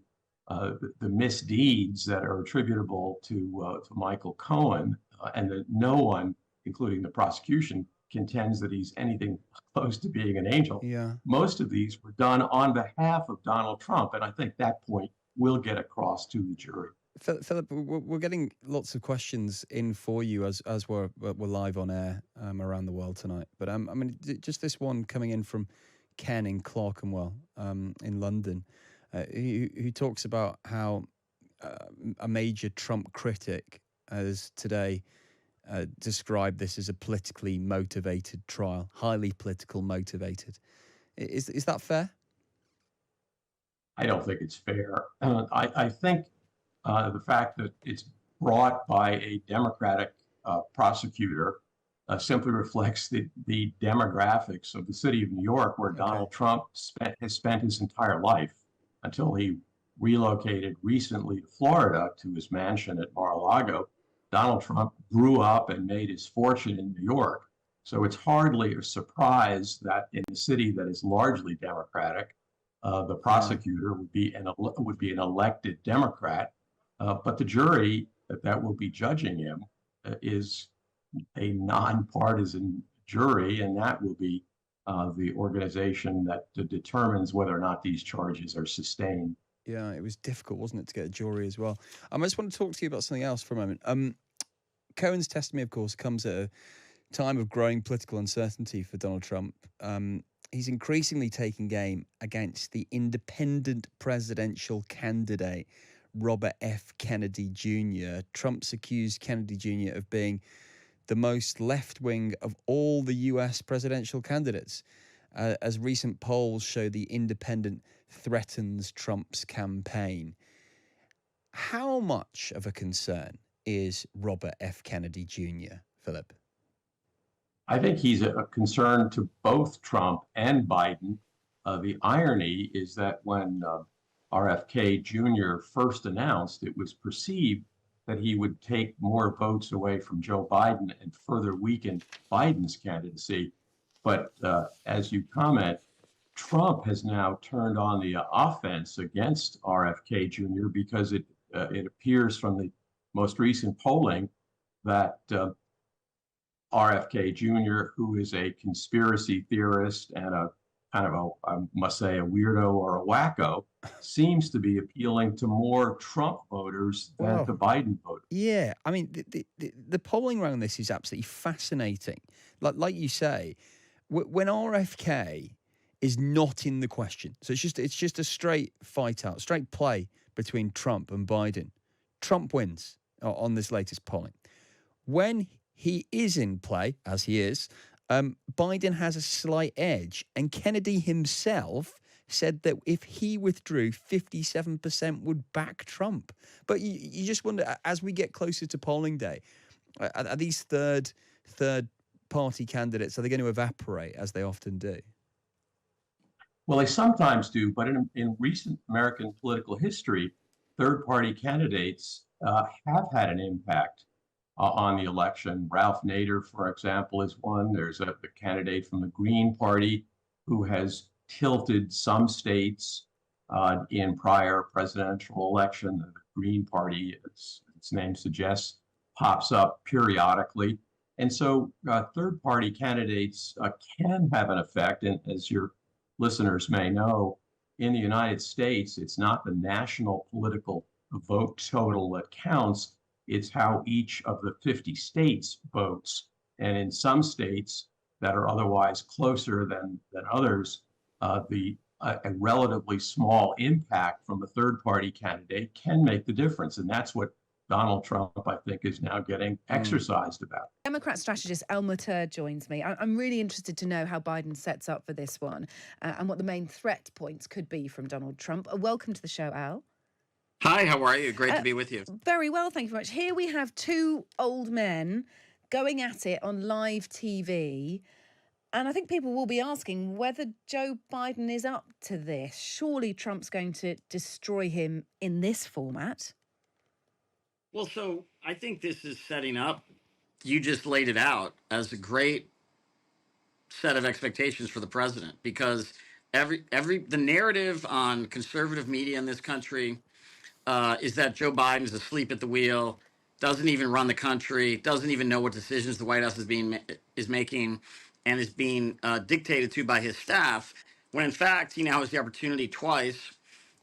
misdeeds that are attributable to Michael Cohen, and that no one, including the prosecution, contends that he's anything close to being an angel. Most of these were done on behalf of Donald Trump, and I think that point will get across to the jury. Philip, we're getting lots of questions in for you as we're live on air around the world tonight. But I mean, just this one coming in from Ken in Clerkenwell in London, who talks about how a major Trump critic has today described this as a politically motivated trial, highly political motivated. Is that fair? I don't think it's fair. I think the fact that it's brought by a Democratic prosecutor simply reflects the demographics of the city of New York, where Donald Trump has spent his entire life until he relocated recently to Florida to his mansion at Mar-a-Lago. Donald Trump grew up and made his fortune in New York. So it's hardly a surprise that in a city that is largely Democratic, The prosecutor would be an elected Democrat, but the jury that will be judging him is a nonpartisan jury, and that will be the organization that determines whether or not these charges are sustained. Yeah, it was difficult, wasn't it, to get a jury as well. I just want to talk to you about something else for a moment. Cohen's testimony, of course, comes at a time of growing political uncertainty for Donald Trump. He's increasingly taking aim against the independent presidential candidate, Robert F. Kennedy Jr. Trump's accused Kennedy Jr. of being the most left-wing of all the US presidential candidates. As recent polls show, the independent threatens Trump's campaign. How much of a concern is Robert F. Kennedy Jr., Philip? I think he's a concern to both Trump and Biden. The irony is that when RFK Jr. first announced, it was perceived that he would take more votes away from Joe Biden and further weaken Biden's candidacy. But as you comment, Trump has now turned on the offense against RFK Jr. because it appears from the most recent polling that RFK Jr., who is a conspiracy theorist and a kind of I must say, a weirdo or a wacko, seems to be appealing to more Trump voters than to Biden voters. Yeah, I mean, the polling around this is absolutely fascinating. Like you say, when RFK is not in the question, so it's just a straight fight out, straight play between Trump and Biden. Trump wins on this latest polling. When he is in play, as he is, Biden has a slight edge. And Kennedy himself said that if he withdrew, 57% would back Trump. But you just wonder, as we get closer to polling day, are these third party candidates, are they going to evaporate as they often do? Well, they sometimes do, but in recent American political history, third party candidates have had an impact on the election. Ralph Nader, for example, is one. There's a candidate from the Green Party who has tilted some states in prior presidential election. The Green Party, its name suggests, pops up periodically. And so third party candidates can have an effect. And as your listeners may know, in the United States, it's not the national political vote total that counts. It's how each of the 50 states votes. And in some states that are otherwise closer than others, a relatively small impact from a third party candidate can make the difference. And that's what Donald Trump, I think, is now getting exercised about. Democrat strategist Elmer Tur joins me. I'm really interested to know how Biden sets up for this one and what the main threat points could be from Donald Trump. Welcome to the show, Al. Hi, how are you? Great to be with you. Very well, thank you very much. Here we have two old men going at it on live TV. And I think people will be asking whether Joe Biden is up to this. Surely Trump's going to destroy him in this format. Well, so I think this is setting up, you just laid it out as a great set of expectations for the president, because the narrative on conservative media in this country is that Joe Biden's asleep at the wheel, doesn't even run the country, doesn't even know what decisions the White House is making, and is being dictated to by his staff, when in fact he now has the opportunity twice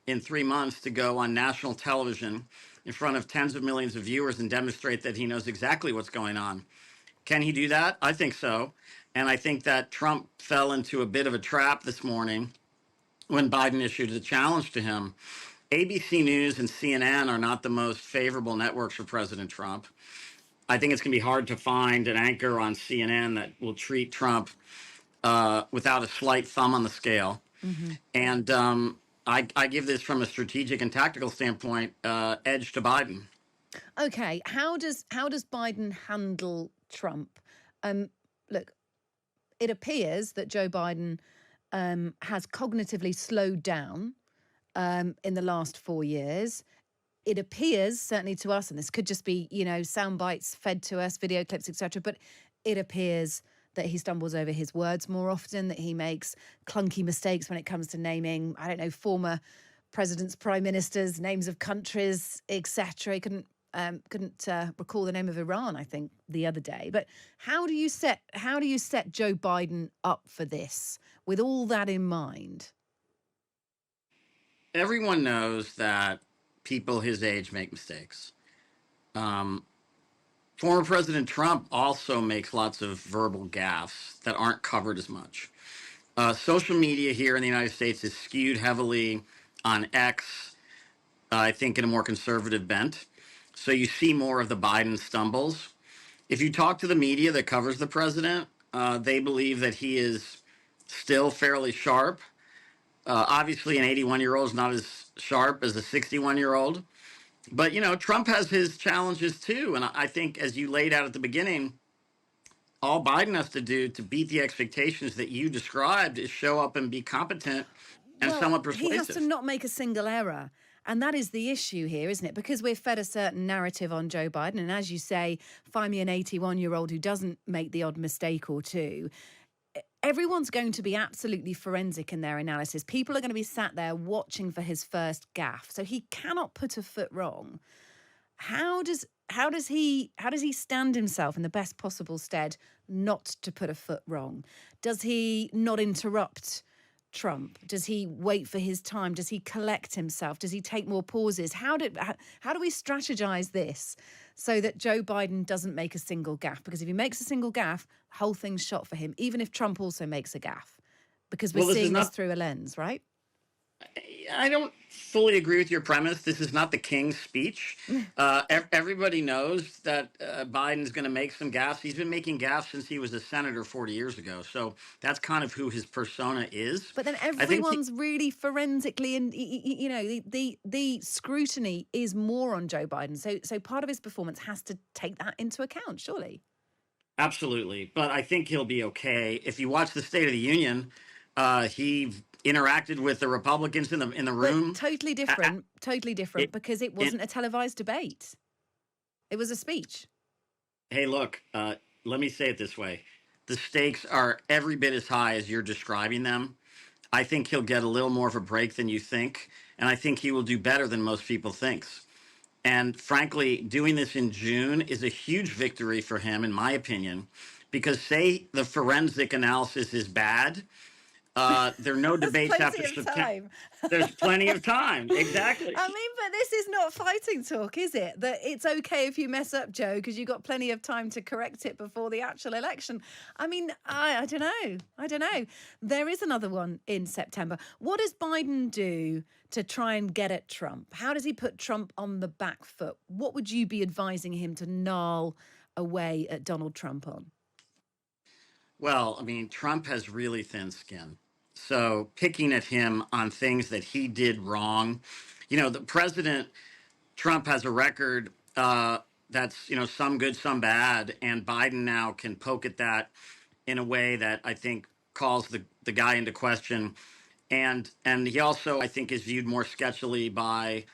in 3 months to go on national television in front of tens of millions of viewers and demonstrate that he knows exactly what's going on. Can he do that? I think so. And I think that Trump fell into a bit of a trap this morning when Biden issued the challenge to him. ABC News and CNN are not the most favorable networks for President Trump. I think it's going to be hard to find an anchor on CNN that will treat Trump without a slight thumb on the scale. Mm-hmm. And I give this, from a strategic and tactical standpoint, edge to Biden. Okay, how does Biden handle Trump? Look, it appears that Joe Biden has cognitively slowed down in the last 4 years. It appears, certainly to us, and this could just be, sound bites fed to us, video clips, etc., but it appears that he stumbles over his words more often, that he makes clunky mistakes when it comes to naming, I don't know, former presidents, prime ministers, names of countries, etc. He couldn't recall the name of Iran, I think, the other day. But how do you set Joe Biden up for this with all that in mind? Everyone knows that people his age make mistakes. Former President Trump also makes lots of verbal gaffes that aren't covered as much. Social media here in the United States is skewed heavily on X, I think in a more conservative bent. So you see more of the Biden stumbles. If you talk to the media that covers the president, they believe that he is still fairly sharp. Obviously, an 81-year-old is not as sharp as a 61-year-old. But, you know, Trump has his challenges too. And I think, as you laid out at the beginning, all Biden has to do to beat the expectations that you described is show up and be competent and somewhat persuasive. He has to not make a single error. And that is the issue here, isn't it? Because we're fed a certain narrative on Joe Biden. And as you say, find me an 81-year-old who doesn't make the odd mistake or two. Everyone's going to be absolutely forensic in their analysis. People are going to be sat there watching for his first gaffe. So he cannot put a foot wrong. How does he stand himself in the best possible stead not to put a foot wrong? Does he not interrupt Trump? Does he wait for his time? Does he collect himself? Does he take more pauses? How do we strategize this so that Joe Biden doesn't make a single gaffe? Because if he makes a single gaffe, the whole thing's shot for him, even if Trump also makes a gaffe, because we're seeing this through a lens, right? I don't fully agree with your premise. This is not the King's speech. Everybody knows that Biden's going to make some gaffes. He's been making gaffes since he was a senator 40 years ago. So that's kind of who his persona is. But then everyone's really forensically, and you know, the scrutiny is more on Joe Biden. So part of his performance has to take that into account, surely. Absolutely. But I think he'll be okay. If you watch the State of the Union, he interacted with the Republicans in the room. But totally different, because it wasn't a televised debate. It was a speech. Hey, look, let me say it this way. The stakes are every bit as high as you're describing them. I think he'll get a little more of a break than you think, and I think he will do better than most people thinks. And frankly, doing this in June is a huge victory for him, in my opinion, because say the forensic analysis is bad, there are no debates after September. There's plenty of time. Exactly. I mean, but this is not fighting talk, is it? That it's okay if you mess up, Joe, because you've got plenty of time to correct it before the actual election. I mean, I don't know. I don't know. There is another one in September. What does Biden do to try and get at Trump? How does he put Trump on the back foot? What would you be advising him to gnarl away at Donald Trump on? Well, I mean, Trump has really thin skin. So picking at him on things that he did wrong, you know, the president, Trump has a record that's, you know, some good, some bad. And Biden now can poke at that in a way that I think calls the guy into question. And he also, I think, is viewed more sketchily by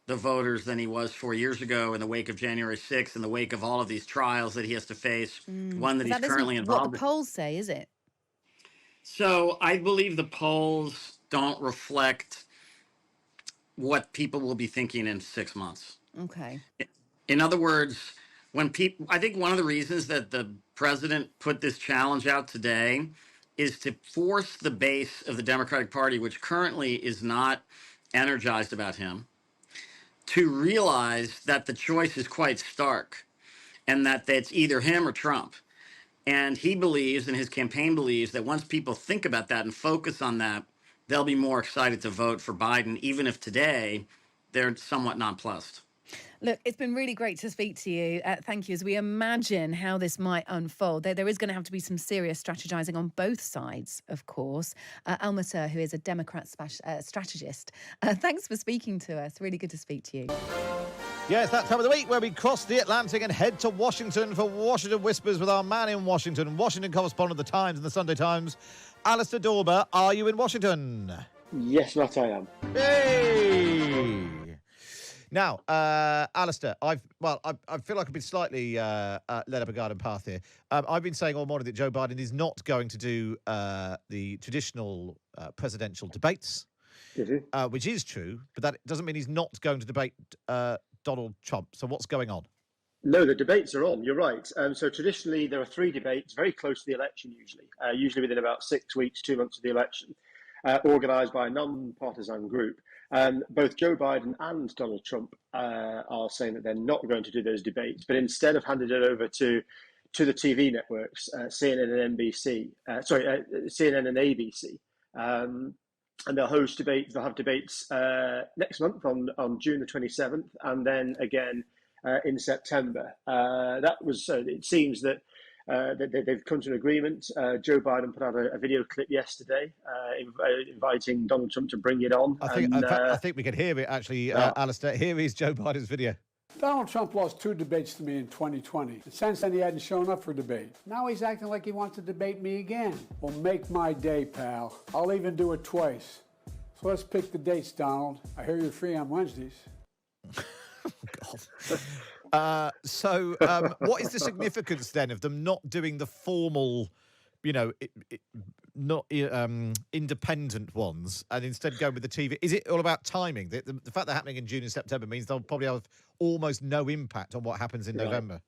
the voters than he was 4 years ago in the wake of January 6th, in the wake of all of these trials that he has to face, one that he's currently involved in. What the polls say, is it? So I believe the polls don't reflect what people will be thinking in 6 months. Okay. In other words, I think one of the reasons that the president put this challenge out today is to force the base of the Democratic Party, which currently is not energized about him, to realize that the choice is quite stark and that it's either him or Trump. And he believes, and his campaign believes, that once people think about that and focus on that, they'll be more excited to vote for Biden, even if today they're somewhat nonplussed. Look, it's been really great to speak to you. Thank you. As we imagine how this might unfold, there is going to have to be some serious strategizing on both sides, of course. Almater, who is a Democrat strategist, thanks for speaking to us. Really good to speak to you. Yeah, it's that time of the week where we cross the Atlantic and head to Washington for Washington Whispers with our man in Washington correspondent of the Times and the Sunday Times, Alistair Dorber. Are you in Washington? Yes, Matt, I am. Hey! Now, Alistair, I feel like I've been slightly led up a garden path here. I've been saying all morning that Joe Biden is not going to do the traditional presidential debates, which is true, but that doesn't mean he's not going to debate Donald Trump. So what's going on? No, the debates are on. You're right. So traditionally, there are 3 debates very close to the election, usually within about 6 weeks, 2 months of the election, organised by a non-partisan group. Both Joe Biden and Donald Trump are saying that they're not going to do those debates, but instead have handed it over to the TV networks, CNN and NBC. CNN and ABC. And they'll host debates. They'll have debates next month on June the 27th, and then again in September. It seems that they've come to an agreement. Joe Biden put out a video clip yesterday inviting Donald Trump to bring it on. I think we can hear it, actually, Alistair. Here is Joe Biden's video. Donald Trump lost 2 debates to me in 2020. And since then, he hadn't shown up for debate. Now he's acting like he wants to debate me again. Well, make my day, pal. I'll even do it twice. So let's pick the dates, Donald. I hear you're free on Wednesdays. What is the significance then of them not doing the formal, independent ones, and instead going with the TV? Is it all about timing? The fact they're happening in June and September means they'll probably have almost no impact on what happens in November.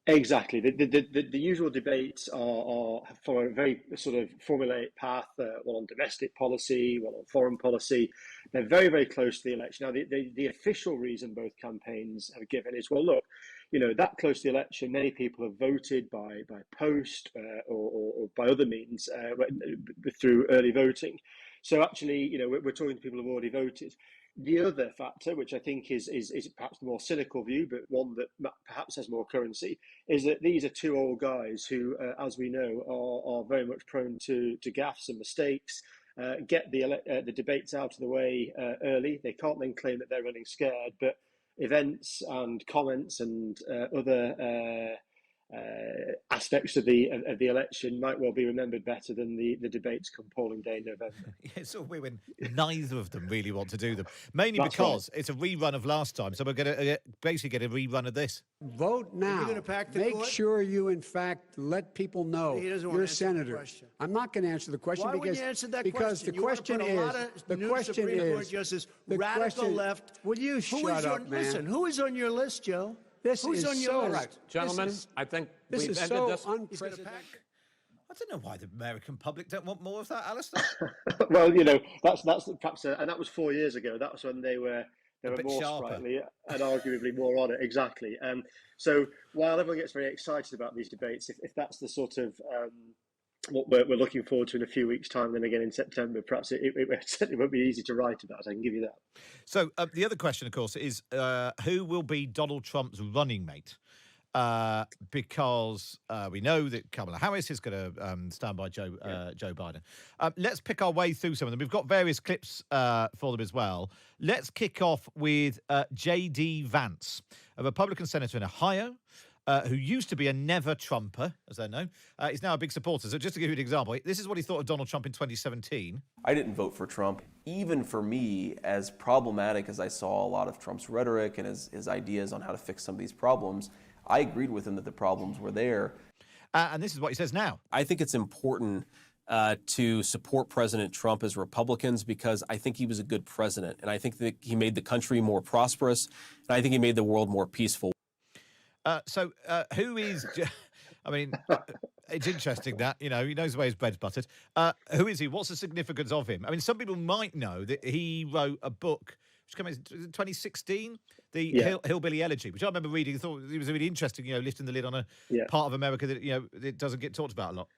Exactly. The usual debates are for a very sort of formulaic path, one on domestic policy, one on foreign policy. They're very, very close to the election. Now, the official reason both campaigns have given is, well, look, that close to the election, many people have voted by post or by other means through early voting. So actually, we're talking to people who've already voted. The other factor, which I think is perhaps the more cynical view, but one that perhaps has more currency, is that these are 2 old guys who, as we know, are very much prone to gaffes and mistakes. Get the debates out of the way early. They can't then claim that they're running scared, but events and comments and other aspects of the election might well be remembered better than the debates come polling day in November. It's so weird when neither of them really want to do them, mainly because it's a rerun of last time, so we're going to basically get a rerun of this. Vote now. Make sure you, in fact, let people know you're a senator. I'm not going to answer the question Why because you answer that because question? the question is radical left. Will you shut up, man? Listen, who is on your list, Joe? Who's on your list? Right, gentlemen, I think this we've is ended so this. unprecedented. I don't know why the American public don't want more of that, Alistair. Well, that's perhaps, and that was 4 years ago. That was when they were more sharper. sprightly and arguably more on it. Exactly. So while everyone gets very excited about these debates, if that's the sort of what we're looking forward to in a few weeks' time, then again in September, perhaps it certainly won't be easy to write about. I can give you that. So the other question, of course, is who will be Donald Trump's running mate? Because we know that Kamala Harris is going to stand by Joe Biden. Let's pick our way through some of them. We've got various clips for them as well. Let's kick off with J.D. Vance, a Republican senator in Ohio, who used to be a never Trumper, as I know. He's now a big supporter. So just to give you an example, this is what he thought of Donald Trump in 2017. I didn't vote for Trump. Even for me, as problematic as I saw a lot of Trump's rhetoric and his ideas on how to fix some of these problems, I agreed with him that the problems were there. And this is what he says now. I think it's important to support President Trump as Republicans because I think he was a good president. And I think that he made the country more prosperous. And I think he made the world more peaceful. So who is... I mean, it's interesting that, he knows the way his bread's buttered. Who is he? What's the significance of him? I mean, some people might know that he wrote a book, which came out in 2016, the Hillbilly Elegy, which I remember reading. I thought it was really interesting, lifting the lid on a part of America that, it doesn't get talked about a lot.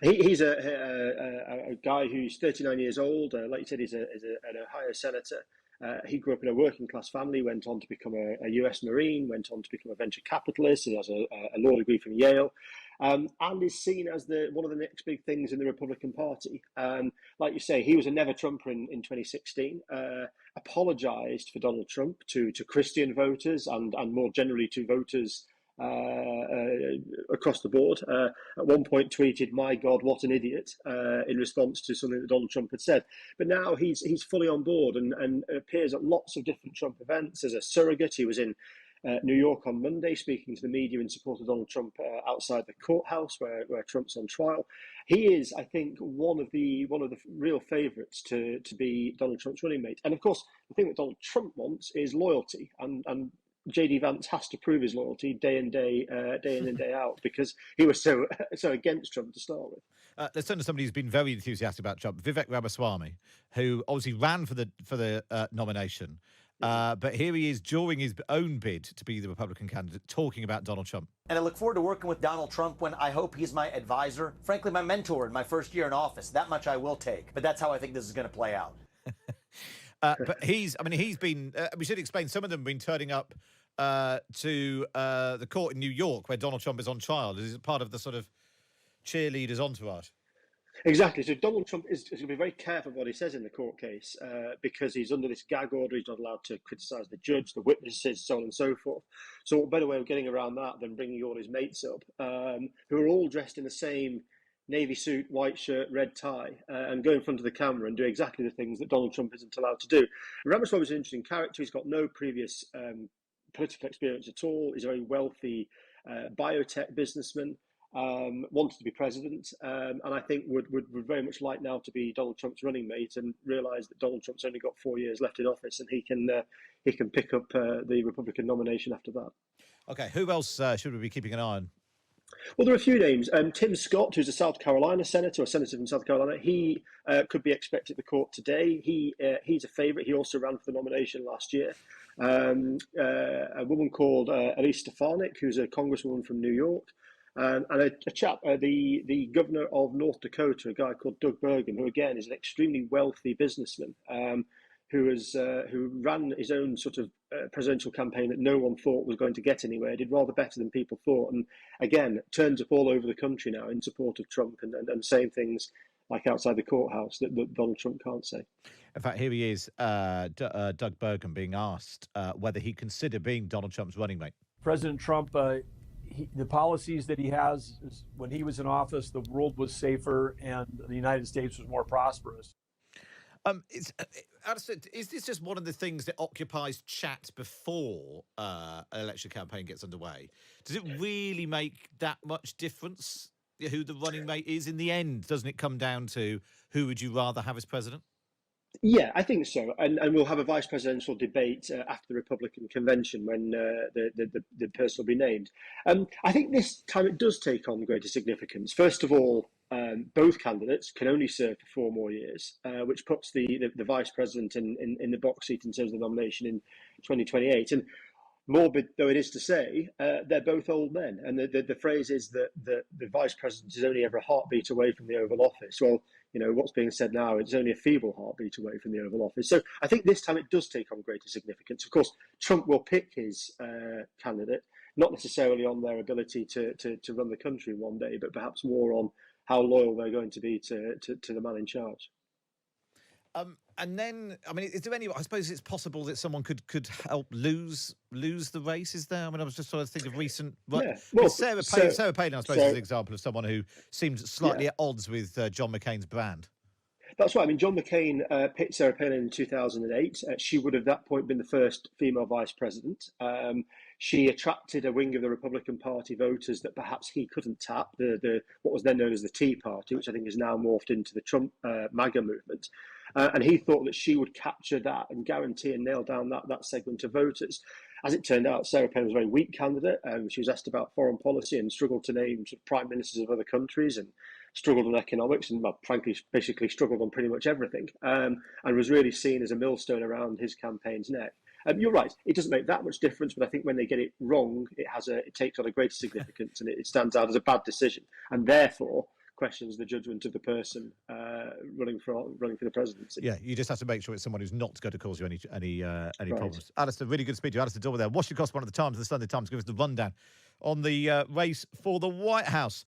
He's a guy who's 39 years old. Like you said, he's an Ohio senator. He grew up in a working class family, went on to become a US Marine, went on to become a venture capitalist. He has a law degree from Yale, and is seen as one of the next big things in the Republican Party. Like you say, he was a never Trumper in 2016, apologized for Donald Trump to Christian voters and more generally to voters across the board. At one point tweeted, "My God, what an idiot," in response to something that Donald Trump had said. But now he's fully on board and appears at lots of different Trump events as a surrogate. He was in New York on Monday, speaking to the media in support of Donald Trump outside the courthouse where Trump's on trial. He is, I think, one of the real favourites to be Donald Trump's running mate. And of course, the thing that Donald Trump wants is loyalty, and JD Vance has to prove his loyalty day in and day out, because he was so against Trump to start with. Let's turn to somebody who's been very enthusiastic about Trump, Vivek Ramaswamy, who obviously ran for the nomination. But here he is during his own bid to be the Republican candidate, talking about Donald Trump. And I look forward to working with Donald Trump when I hope he's my advisor, frankly, my mentor in my first year in office. That much I will take. But that's how I think this is going to play out. But he's been, we should explain, some of them have been turning up to the court in New York where Donald Trump is on trial. Is it part of the sort of cheerleaders entourage? Exactly. So Donald Trump is going to be very careful what he says in the court case because he's under this gag order. He's not allowed to criticise the judge, the witnesses, so on and so forth. So what better way of getting around that than bringing all his mates up, who are all dressed in the same navy suit, white shirt, red tie, and go in front of the camera and do exactly the things that Donald Trump isn't allowed to do. Ramaswamy is an interesting character. He's got no previous political experience at all. He's a very wealthy biotech businessman. Wanted to be president, and I think would very much like now to be Donald Trump's running mate, and realise that Donald Trump's only got 4 years left in office, and he can pick up the Republican nomination after that. Okay, who else should we be keeping an eye on? Well, there are a few names. Tim Scott, who's a South Carolina senator, or senator from South Carolina, he could be expected at the court today. He's a favourite. He also ran for the nomination last year. A woman called Elise Stefanik, who's a congresswoman from New York. And a chap, the governor of North Dakota, a guy called Doug Burgum, who again is an extremely wealthy businessman, who ran his own sort of presidential campaign that no one thought was going to get anywhere. Did rather better than people thought, and again turns up all over the country now in support of Trump and saying things like outside the courthouse that Donald Trump can't say. In fact, here he is, Doug Burgum, being asked whether he considered being Donald Trump's running mate. President Trump. The policies that he has, when he was in office, the world was safer and the United States was more prosperous. Is this just one of the things that occupies chat before an election campaign gets underway? Does it really make that much difference who the running mate is in the end? Doesn't it come down to who would you rather have as president? Yeah, I think so, and we'll have a vice presidential debate after the Republican convention when the person will be named. I think this time it does take on greater significance. First of all, both candidates can only serve for 4 more years, which puts the vice president in the box seat in terms of the nomination in 2028. And morbid though it is to say, they're both old men, and the phrase is that the vice president is only ever a heartbeat away from the Oval Office. Well, you know, what's being said now, it's only a feeble heartbeat away from the Oval Office. So I think this time it does take on greater significance. Of course, Trump will pick his candidate, not necessarily on their ability to run the country one day, but perhaps more on how loyal they're going to be to the man in charge. And then, I mean, is there any? I suppose it's possible that someone could help lose the race. Is there? I mean, I was just trying to think of recent. Yeah. Well, Sarah Palin, I suppose, is an example of someone who seems slightly at odds with John McCain's brand. That's right. I mean, John McCain picked Sarah Palin in 2008. She would have at that point been the first female vice president. She attracted a wing of the Republican Party voters that perhaps he couldn't tap, the what was then known as the Tea Party, which I think is now morphed into the Trump MAGA movement. And he thought that she would capture that and guarantee and nail down that segment of voters. As it turned out, Sarah Palin was a very weak candidate. She was asked about foreign policy and struggled to name sort of prime ministers of other countries, and struggled on economics, and frankly, basically struggled on pretty much everything, and was really seen as a millstone around his campaign's neck. You're right; it doesn't make that much difference, but I think when they get it wrong, it takes on a greater significance, and it stands out as a bad decision, and therefore questions the judgment of the person running for the presidency. Yeah, you just have to make sure it's someone who's not going to cause you any problems. Alistair, really good to speak to you. Alistair Dover there, Washington correspondent of the Times, the Sunday Times, give us the rundown on the race for the White House.